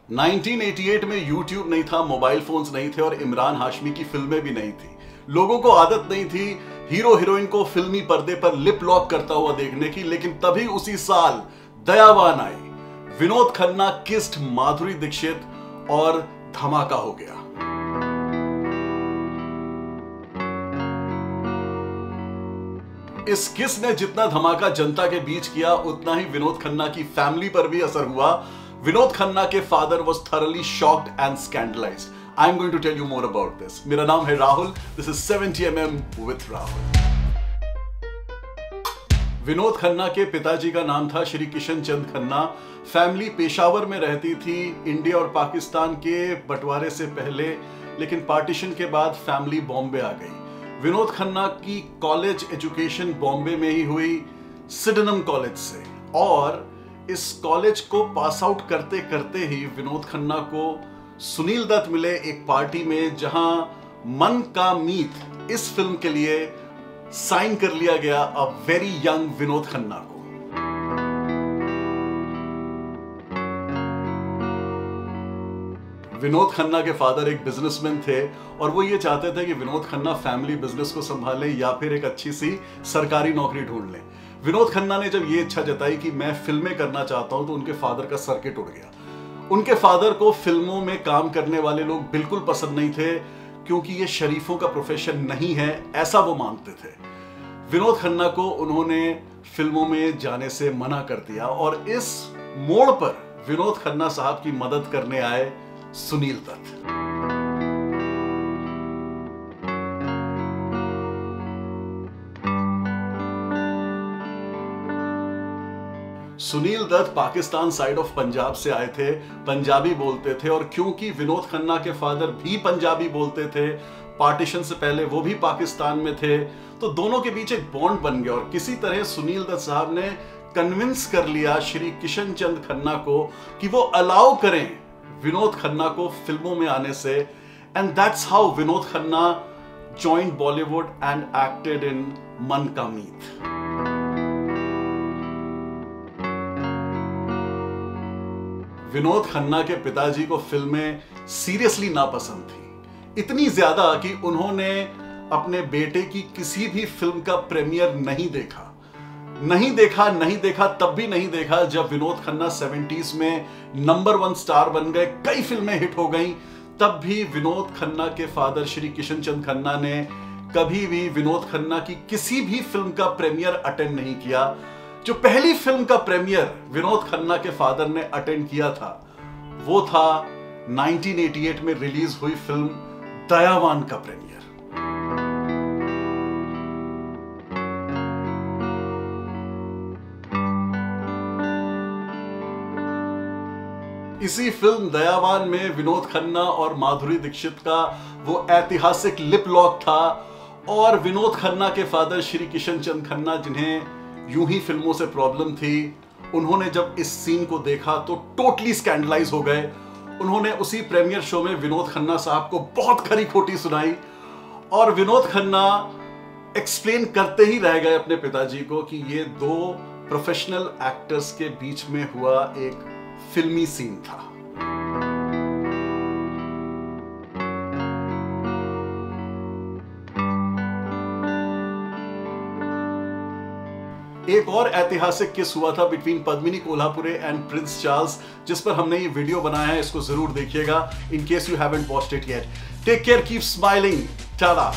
1988 में YouTube नहीं था, मोबाइल फोन्स नहीं थे और इमरान हाशमी की फिल्में भी नहीं थी। लोगों को आदत नहीं थी हीरो हीरोइन को फिल्मी पर्दे पर लिप लॉक करता हुआ देखने की, लेकिन तभी उसी साल दयावान आई। विनोद खन्ना किस्ड माधुरी दीक्षित और धमाका हो गया। इस किस ने जितना धमाका जनता के बीच किया, उतना ही विनोद खन्ना की फैमिली पर भी असर हुआ। विनोद खन्ना के father was thoroughly shocked and scandalized. I'm going to tell you more about this. मेरा नाम है Rahul. This is 70mm with Rahul. Vinod Khanna के पिताजी का नाम था श्री किशन चंद खन्ना। फैमिली पेशावर में रहती थी इंडिया और पाकिस्तान के बंटवारे से पहले, लेकिन पार्टीशन के बाद फैमिली बॉम्बे आ गई। विनोद खन्ना की कॉलेज एजुकेशन बॉम्बे में ही हुई, सिडनम कॉलेज से, और इस कॉलेज को पास आउट करते करते ही विनोद खन्ना को सुनील दत्त मिले एक पार्टी में, जहां मन का मीत इस फिल्म के लिए साइन कर लिया गया a very young Vinod Khanna को। विनोद खन्ना के फादर एक बिजनेसमैन थे और वो ये चाहते थे कि विनोद खन्ना फैमिली बिजनेस को संभाले या फिर एक अच्छी सी सरकारी नौकरी ढूंढ लें। विनोद खन्ना ने जब ये इच्छा जताई कि मैं फिल्में करना चाहता हूं, तो उनके फादर का सर्किट उड़ गया। उनके फादर को फिल्मों में काम करने वाले लोग बिल्कुल पसंद नहीं थे, क्योंकि ये शरीफों का प्रोफेशन नहीं है, ऐसा वो मानते थे। विनोद खन्ना को उन्होंने फिल्मों में जाने से मना कर दिया और इस मोड़ पर विनोद खन्ना साहब की मदद करने आए सुनील दत्त। सुनील दत्त पाकिस्तान साइड ऑफ पंजाब से आए थे, पंजाबी बोलते थे, और क्योंकि विनोद खन्ना के फादर भी पंजाबी बोलते थे, पार्टीशन से पहले वो भी पाकिस्तान में थे, तो दोनों के बीच एक बॉन्ड बन गया और किसी तरह सुनील दत्त साहब ने कन्विंस कर लिया श्री किशन चंद खन्ना को कि वो अलाउ करें विनोद खन्ना को फिल्मों में आने से। And that's how Vinod Khanna joined Bollywood and acted in मन का मीत। विनोद खन्ना के पिताजी को फिल्में सीरियसली नापसंद थी, इतनी ज्यादा कि उन्होंने अपने बेटे की किसी भी फिल्म का प्रीमियर नहीं देखा तब भी नहीं देखा जब विनोद खन्ना 70s में नंबर 1 स्टार बन गए, कई फिल्में हिट हो गईं, तब भी विनोद खन्ना के फादर श्री किशन चंद खन्ना ने कभी भी विनोद खन्ना की किसी भी फिल्म का प्रीमियर अटेंड नहीं किया। जो पहली फिल्म का प्रीमियर विनोद खन्ना के फादर ने अटेंड किया था, वो था 1988 में रिलीज हुई फिल्म दयावान का प्रीमियर। इसी फिल्म दयावान में विनोद खन्ना और माधुरी दीक्षित का वो ऐतिहासिक लिप लॉक था, और विनोद खन्ना के फादर श्री किशन चंद खन्ना, जिन्हें यूं ही फिल्मों से प्रॉब्लम थी, उन्होंने जब इस सीन को देखा तो टोटली स्कैंडलाइज हो गए। उन्होंने उसी प्रीमियर शो में विनोद खन्ना साहब को बहुत खरी खोटी सुनाई और विनोद खन्ना एक्सप्लेन करते ही रह गए अपने पिताजी को कि ये दो प्रोफेशनल एक्टर्स के बीच में हुआ एक फिल्मी सीन था। एक और ऐतिहासिक किस हुआ था between Padmini Kolhapure and Prince Charles, जिस पर हमने ये वीडियो बनाया है, इसको जरूर देखिएगा in case you haven't watched it yet. Take care, keep smiling, Tata.